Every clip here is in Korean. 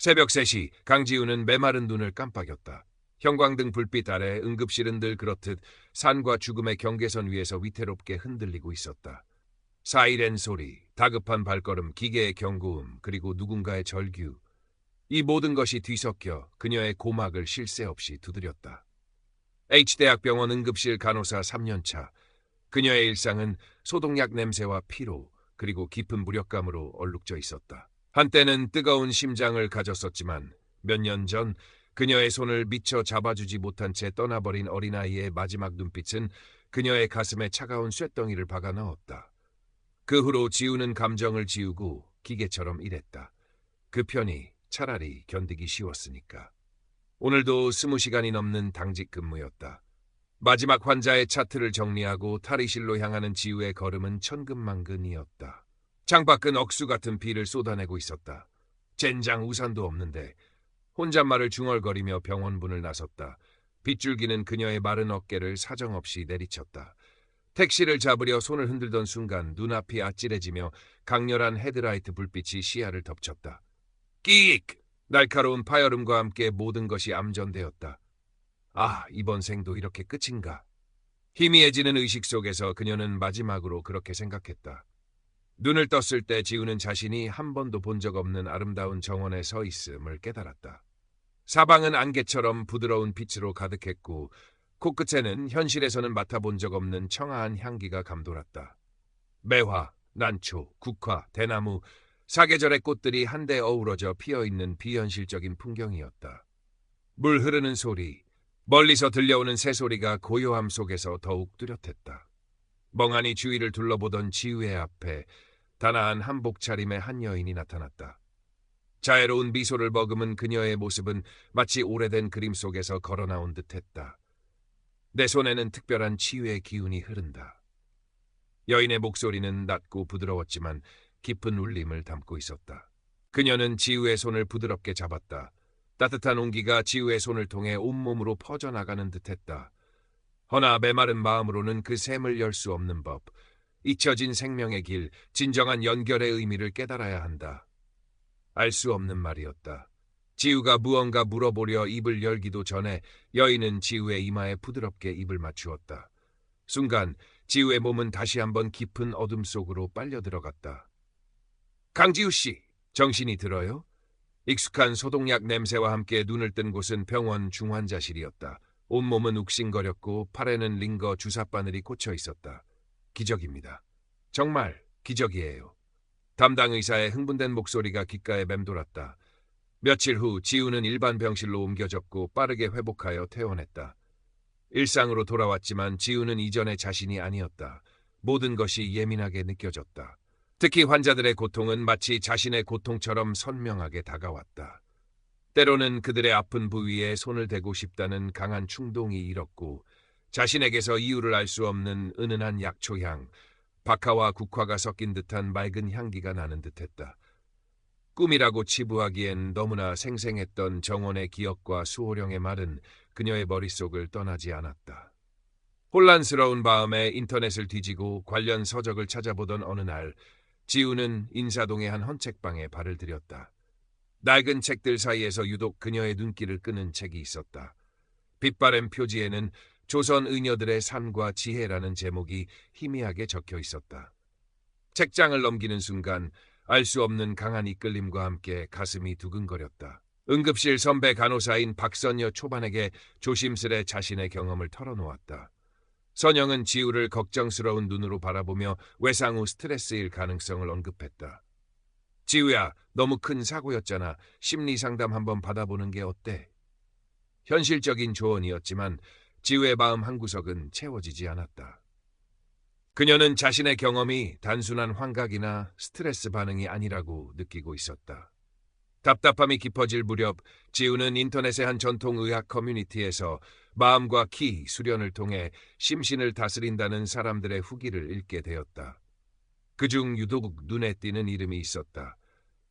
새벽 3시 강지우는 메마른 눈을 깜빡였다. 형광등 불빛 아래 응급실은 늘 그렇듯 산과 죽음의 경계선 위에서 위태롭게 흔들리고 있었다. 사이렌 소리, 다급한 발걸음, 기계의 경고음, 그리고 누군가의 절규. 이 모든 것이 뒤섞여 그녀의 고막을 쉴 새 없이 두드렸다. H대학병원 응급실 간호사 3년차. 그녀의 일상은 소독약 냄새와 피로, 그리고 깊은 무력감으로 얼룩져 있었다. 한때는 뜨거운 심장을 가졌었지만 몇 년 전 그녀의 손을 미처 잡아주지 못한 채 떠나버린 어린아이의 마지막 눈빛은 그녀의 가슴에 차가운 쇳덩이를 박아 넣었다. 그 후로 지우는 감정을 지우고 기계처럼 일했다. 그 편이 차라리 견디기 쉬웠으니까. 오늘도 20시간이 넘는 당직 근무였다. 마지막 환자의 차트를 정리하고 탈의실로 향하는 지우의 걸음은 천근만근이었다. 창밖은 억수 같은 비를 쏟아내고 있었다. 젠장 우산도 없는데 혼잣말을 중얼거리며 병원문을 나섰다. 빗줄기는 그녀의 마른 어깨를 사정없이 내리쳤다. 택시를 잡으려 손을 흔들던 순간 눈앞이 아찔해지며 강렬한 헤드라이트 불빛이 시야를 덮쳤다. 끼익! 날카로운 파열음과 함께 모든 것이 암전되었다. 아, 이번 생도 이렇게 끝인가? 희미해지는 의식 속에서 그녀는 마지막으로 그렇게 생각했다. 눈을 떴을 때 지우는 자신이 한 번도 본 적 없는 아름다운 정원에 서 있음을 깨달았다. 사방은 안개처럼 부드러운 빛으로 가득했고 코끝에는 현실에서는 맡아본 적 없는 청아한 향기가 감돌았다. 매화, 난초, 국화, 대나무, 사계절의 꽃들이 한데 어우러져 피어있는 비현실적인 풍경이었다. 물 흐르는 소리, 멀리서 들려오는 새소리가 고요함 속에서 더욱 뚜렷했다. 멍하니 주위를 둘러보던 지우의 앞에 단아한 한복 차림의 한 여인이 나타났다. 자애로운 미소를 머금은 그녀의 모습은 마치 오래된 그림 속에서 걸어나온 듯했다. 내 손에는 특별한 치유의 기운이 흐른다. 여인의 목소리는 낮고 부드러웠지만 깊은 울림을 담고 있었다. 그녀는 지우의 손을 부드럽게 잡았다. 따뜻한 온기가 지우의 손을 통해 온몸으로 퍼져나가는 듯했다. 허나 메마른 마음으로는 그 샘을 열 수 없는 법, 잊혀진 생명의 길, 진정한 연결의 의미를 깨달아야 한다. 알 수 없는 말이었다. 지우가 무언가 물어보려 입을 열기도 전에 여인은 지우의 이마에 부드럽게 입을 맞추었다. 순간 지우의 몸은 다시 한번 깊은 어둠 속으로 빨려 들어갔다. 강지우 씨, 정신이 들어요? 익숙한 소독약 냄새와 함께 눈을 뜬 곳은 병원 중환자실이었다. 온몸은 욱신거렸고 팔에는 링거 주사바늘이 꽂혀 있었다. 기적입니다. 정말 기적이에요. 담당 의사의 흥분된 목소리가 귓가에 맴돌았다. 며칠 후 지우는 일반 병실로 옮겨졌고 빠르게 회복하여 퇴원했다. 일상으로 돌아왔지만 지우는 이전의 자신이 아니었다. 모든 것이 예민하게 느껴졌다. 특히 환자들의 고통은 마치 자신의 고통처럼 선명하게 다가왔다. 때로는 그들의 아픈 부위에 손을 대고 싶다는 강한 충동이 일었고 자신에게서 이유를 알 수 없는 은은한 약초향, 박하와 국화가 섞인 듯한 맑은 향기가 나는 듯했다. 꿈이라고 치부하기엔 너무나 생생했던 정원의 기억과 수호령의 말은 그녀의 머릿속을 떠나지 않았다. 혼란스러운 마음에 인터넷을 뒤지고 관련 서적을 찾아보던 어느 날 지우는 인사동의 한 헌책방에 발을 들였다. 낡은 책들 사이에서 유독 그녀의 눈길을 끄는 책이 있었다. 빛바랜 표지에는 조선 의녀들의 삶과 지혜라는 제목이 희미하게 적혀 있었다. 책장을 넘기는 순간 알 수 없는 강한 이끌림과 함께 가슴이 두근거렸다. 응급실 선배 간호사인 박선여 초반에게 조심스레 자신의 경험을 털어놓았다. 선영은 지우를 걱정스러운 눈으로 바라보며 외상 후 스트레스일 가능성을 언급했다. 지우야, 너무 큰 사고였잖아. 심리상담 한번 받아보는 게 어때? 현실적인 조언이었지만 지우의 마음 한구석은 채워지지 않았다. 그녀는 자신의 경험이 단순한 환각이나 스트레스 반응이 아니라고 느끼고 있었다. 답답함이 깊어질 무렵 지우는 인터넷의 한 전통의학 커뮤니티에서 마음과 키 수련을 통해 심신을 다스린다는 사람들의 후기를 읽게 되었다. 그중 유독 눈에 띄는 이름이 있었다.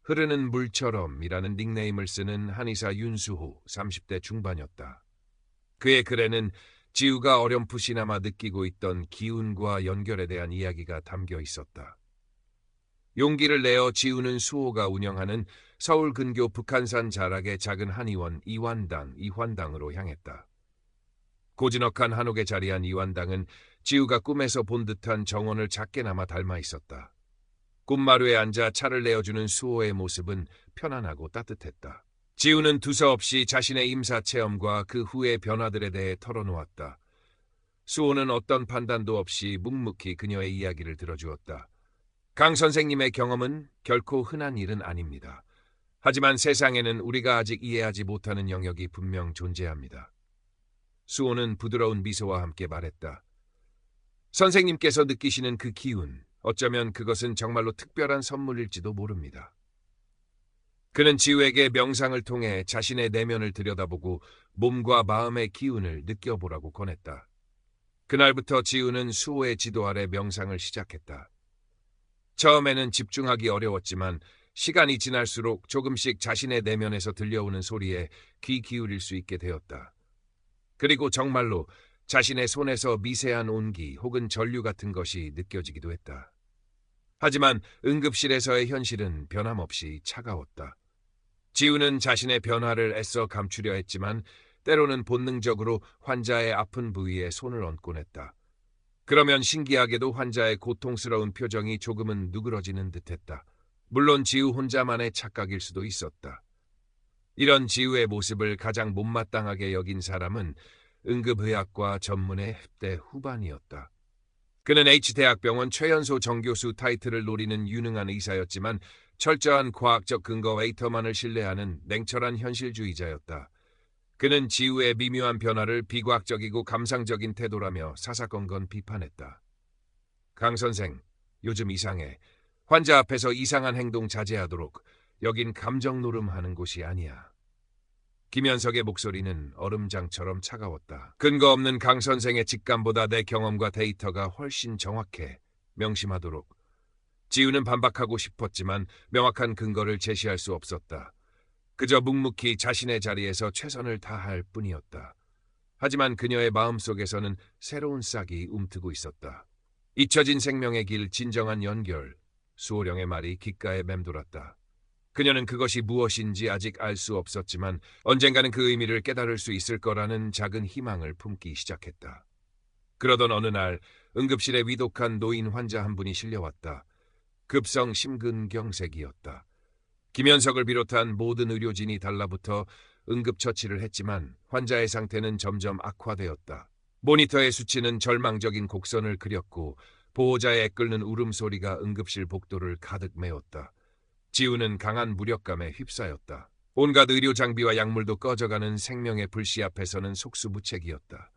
흐르는 물처럼이라는 닉네임을 쓰는 한의사 윤수호 30대 중반이었다. 그의 글에는 지우가 어렴풋이나마 느끼고 있던 기운과 연결에 대한 이야기가 담겨 있었다. 용기를 내어 지우는 수호가 운영하는 서울 근교 북한산 자락의 작은 한의원 이환당으로 향했다. 고즈넉한 한옥에 자리한 이환당은 지우가 꿈에서 본 듯한 정원을 작게나마 닮아 있었다. 꽃마루에 앉아 차를 내어주는 수호의 모습은 편안하고 따뜻했다. 지우는 두서없이 자신의 임사 체험과 그 후의 변화들에 대해 털어놓았다. 수호는 어떤 판단도 없이 묵묵히 그녀의 이야기를 들어주었다. 강 선생님의 경험은 결코 흔한 일은 아닙니다. 하지만 세상에는 우리가 아직 이해하지 못하는 영역이 분명 존재합니다. 수호는 부드러운 미소와 함께 말했다. 선생님께서 느끼시는 그 기운, 어쩌면 그것은 정말로 특별한 선물일지도 모릅니다. 그는 지우에게 명상을 통해 자신의 내면을 들여다보고 몸과 마음의 기운을 느껴보라고 권했다. 그날부터 지우는 수호의 지도 아래 명상을 시작했다. 처음에는 집중하기 어려웠지만 시간이 지날수록 조금씩 자신의 내면에서 들려오는 소리에 귀 기울일 수 있게 되었다. 그리고 정말로 자신의 손에서 미세한 온기 혹은 전류 같은 것이 느껴지기도 했다. 하지만 응급실에서의 현실은 변함없이 차가웠다. 지우는 자신의 변화를 애써 감추려 했지만 때로는 본능적으로 환자의 아픈 부위에 손을 얹곤 했다. 그러면 신기하게도 환자의 고통스러운 표정이 조금은 누그러지는 듯했다. 물론 지우 혼자만의 착각일 수도 있었다. 이런 지우의 모습을 가장 못마땅하게 여긴 사람은 응급의학과 전문의 10대 후반이었다. 그는 H대학병원 최연소 정교수 타이틀을 노리는 유능한 의사였지만 철저한 과학적 근거 웨이터만을 신뢰하는 냉철한 현실주의자였다. 그는 지우의 미묘한 변화를 비과학적이고 감상적인 태도라며 사사건건 비판했다. 강 선생, 요즘 이상해. 환자 앞에서 이상한 행동 자제하도록. 여긴 감정 노름하는 곳이 아니야. 김현석의 목소리는 얼음장처럼 차가웠다. 근거 없는 강 선생의 직감보다 내 경험과 데이터가 훨씬 정확해. 명심하도록. 지우는 반박하고 싶었지만 명확한 근거를 제시할 수 없었다. 그저 묵묵히 자신의 자리에서 최선을 다할 뿐이었다. 하지만 그녀의 마음속에서는 새로운 싹이 움트고 있었다. 잊혀진 생명의 길, 진정한 연결. 수호령의 말이 귓가에 맴돌았다. 그녀는 그것이 무엇인지 아직 알 수 없었지만 언젠가는 그 의미를 깨달을 수 있을 거라는 작은 희망을 품기 시작했다. 그러던 어느 날 응급실에 위독한 노인 환자 한 분이 실려왔다. 급성 심근경색이었다. 김현석을 비롯한 모든 의료진이 달라붙어 응급처치를 했지만 환자의 상태는 점점 악화되었다. 모니터의 수치는 절망적인 곡선을 그렸고 보호자의 애끓는 울음소리가 응급실 복도를 가득 메웠다. 지우는 강한 무력감에 휩싸였다. 온갖 의료 장비와 약물도 꺼져가는 생명의 불씨 앞에서는 속수무책이었다.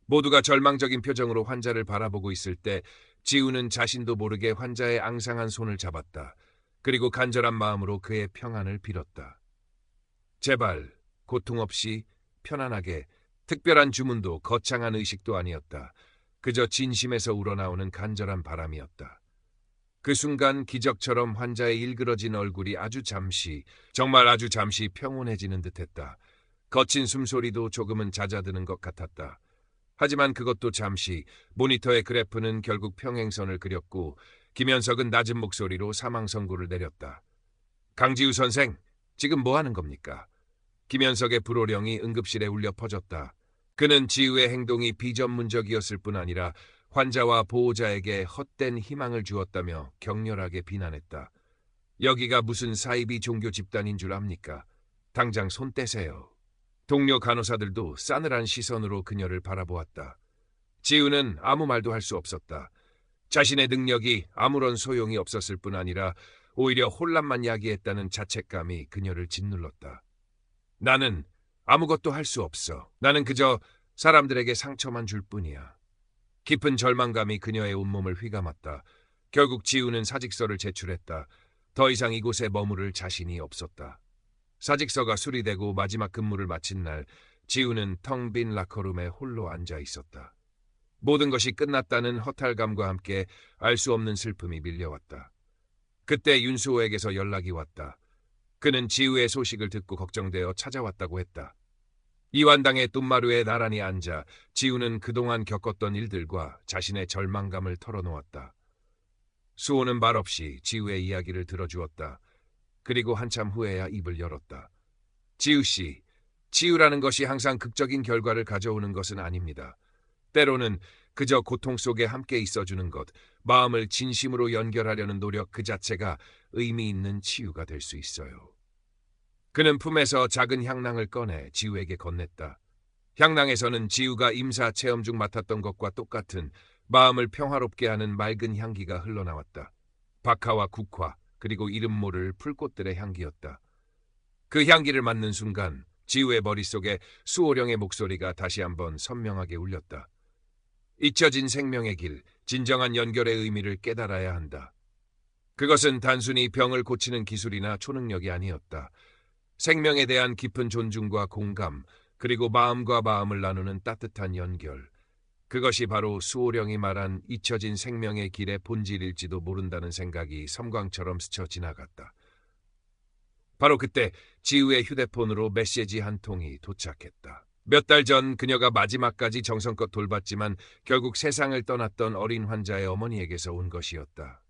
모두가 절망적인 표정으로 환자를 바라보고 있을 때 지우는 자신도 모르게 환자의 앙상한 손을 잡았다. 그리고 간절한 마음으로 그의 평안을 빌었다. 제발, 고통 없이, 편안하게, 특별한 주문도 거창한 의식도 아니었다. 그저 진심에서 우러나오는 간절한 바람이었다. 그 순간 기적처럼 환자의 일그러진 얼굴이 정말 아주 잠시 평온해지는 듯했다. 거친 숨소리도 조금은 잦아드는 것 같았다. 하지만 그것도 잠시. 모니터의 그래프는 결국 평행선을 그렸고 김현석은 낮은 목소리로 사망 선고를 내렸다. 강지우 선생, 지금 뭐 하는 겁니까? 김현석의 불호령이 응급실에 울려 퍼졌다. 그는 지우의 행동이 비전문적이었을 뿐 아니라 환자와 보호자에게 헛된 희망을 주었다며 격렬하게 비난했다. 여기가 무슨 사이비 종교 집단인 줄 압니까? 당장 손 떼세요. 동료 간호사들도 싸늘한 시선으로 그녀를 바라보았다. 지우는 아무 말도 할 수 없었다. 자신의 능력이 아무런 소용이 없었을 뿐 아니라 오히려 혼란만 야기했다는 자책감이 그녀를 짓눌렀다. 나는 아무것도 할 수 없어. 나는 그저 사람들에게 상처만 줄 뿐이야. 깊은 절망감이 그녀의 온몸을 휘감았다. 결국 지우는 사직서를 제출했다. 더 이상 이곳에 머무를 자신이 없었다. 사직서가 수리되고 마지막 근무를 마친 날 지우는 텅 빈 라커룸에 홀로 앉아 있었다. 모든 것이 끝났다는 허탈감과 함께 알 수 없는 슬픔이 밀려왔다. 그때 윤수호에게서 연락이 왔다. 그는 지우의 소식을 듣고 걱정되어 찾아왔다고 했다. 이완당의 뚠마루에 나란히 앉아 지우는 그동안 겪었던 일들과 자신의 절망감을 털어놓았다. 수호는 말없이 지우의 이야기를 들어주었다. 그리고 한참 후에야 입을 열었다. 지우 씨, 치유라는 것이 항상 극적인 결과를 가져오는 것은 아닙니다. 때로는 그저 고통 속에 함께 있어주는 것, 마음을 진심으로 연결하려는 노력 그 자체가 의미 있는 치유가 될 수 있어요. 그는 품에서 작은 향낭을 꺼내 지우에게 건넸다. 향낭에서는 지우가 임사 체험 중 맡았던 것과 똑같은 마음을 평화롭게 하는 맑은 향기가 흘러나왔다. 박하와 국화, 그리고 이름 모를 풀꽃들의 향기였다. 그 향기를 맡는 순간 지우의 머릿속에 수호령의 목소리가 다시 한번 선명하게 울렸다. 잊혀진 생명의 길, 진정한 연결의 의미를 깨달아야 한다. 그것은 단순히 병을 고치는 기술이나 초능력이 아니었다. 생명에 대한 깊은 존중과 공감, 그리고 마음과 마음을 나누는 따뜻한 연결. 그것이 바로 수호령이 말한 잊혀진 생명의 길의 본질일지도 모른다는 생각이 섬광처럼 스쳐 지나갔다. 바로 그때 지우의 휴대폰으로 메시지 한 통이 도착했다. 몇 달 전 그녀가 마지막까지 정성껏 돌봤지만 결국 세상을 떠났던 어린 환자의 어머니에게서 온 것이었다.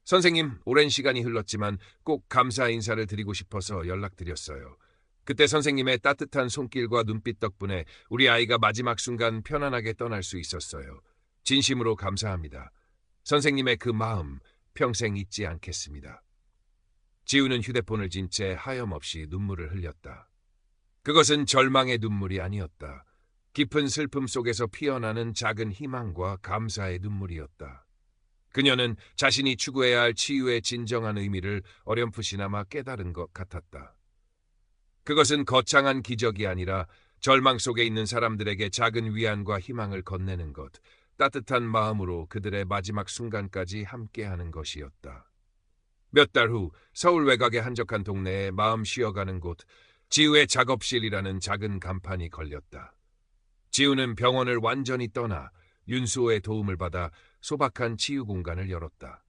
선생님, 오랜 시간이 흘렀지만 꼭 감사 인사를 드리고 싶어서 연락드렸어요. 그때 선생님의 따뜻한 손길과 눈빛 덕분에 우리 아이가 마지막 순간 편안하게 떠날 수 있었어요. 진심으로 감사합니다. 선생님의 그 마음 평생 잊지 않겠습니다. 지우는 휴대폰을 쥔 채 하염없이 눈물을 흘렸다. 그것은 절망의 눈물이 아니었다. 깊은 슬픔 속에서 피어나는 작은 희망과 감사의 눈물이었다. 그녀는 자신이 추구해야 할 치유의 진정한 의미를 어렴풋이나마 깨달은 것 같았다. 그것은 거창한 기적이 아니라 절망 속에 있는 사람들에게 작은 위안과 희망을 건네는 것, 따뜻한 마음으로 그들의 마지막 순간까지 함께하는 것이었다. 몇 달 후 서울 외곽의 한적한 동네에 마음 쉬어가는 곳, 지우의 작업실이라는 작은 간판이 걸렸다. 지우는 병원을 완전히 떠나 윤수호의 도움을 받아 소박한 치유 공간을 열었다.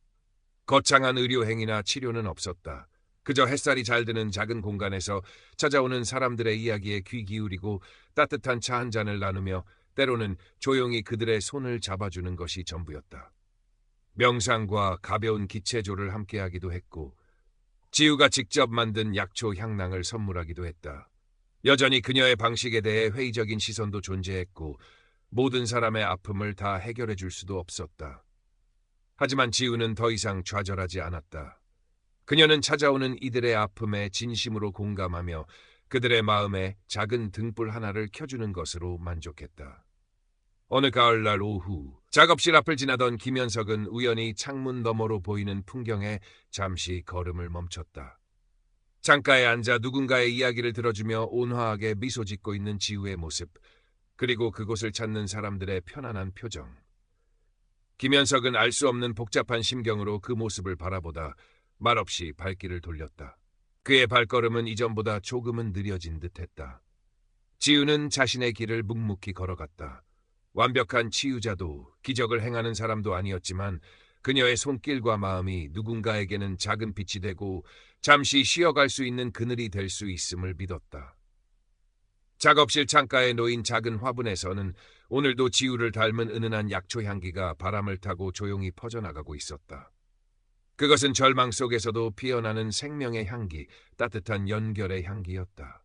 거창한 의료행위나 치료는 없었다. 그저 햇살이 잘 드는 작은 공간에서 찾아오는 사람들의 이야기에 귀 기울이고 따뜻한 차 한 잔을 나누며 때로는 조용히 그들의 손을 잡아주는 것이 전부였다. 명상과 가벼운 기체조를 함께하기도 했고 지우가 직접 만든 약초 향낭을 선물하기도 했다. 여전히 그녀의 방식에 대해 회의적인 시선도 존재했고 모든 사람의 아픔을 다 해결해 줄 수도 없었다. 하지만 지우는 더 이상 좌절하지 않았다. 그녀는 찾아오는 이들의 아픔에 진심으로 공감하며 그들의 마음에 작은 등불 하나를 켜주는 것으로 만족했다. 어느 가을날 오후 작업실 앞을 지나던 김현석은 우연히 창문 너머로 보이는 풍경에 잠시 걸음을 멈췄다. 창가에 앉아 누군가의 이야기를 들어주며 온화하게 미소 짓고 있는 지우의 모습, 그리고 그곳을 찾는 사람들의 편안한 표정. 김현석은 알 수 없는 복잡한 심경으로 그 모습을 바라보다 말없이 발길을 돌렸다. 그의 발걸음은 이전보다 조금은 느려진 듯했다. 지우는 자신의 길을 묵묵히 걸어갔다. 완벽한 치유자도 기적을 행하는 사람도 아니었지만 그녀의 손길과 마음이 누군가에게는 작은 빛이 되고 잠시 쉬어갈 수 있는 그늘이 될 수 있음을 믿었다. 작업실 창가에 놓인 작은 화분에서는 오늘도 지우를 닮은 은은한 약초 향기가 바람을 타고 조용히 퍼져나가고 있었다. 그것은 절망 속에서도 피어나는 생명의 향기, 따뜻한 연결의 향기였다.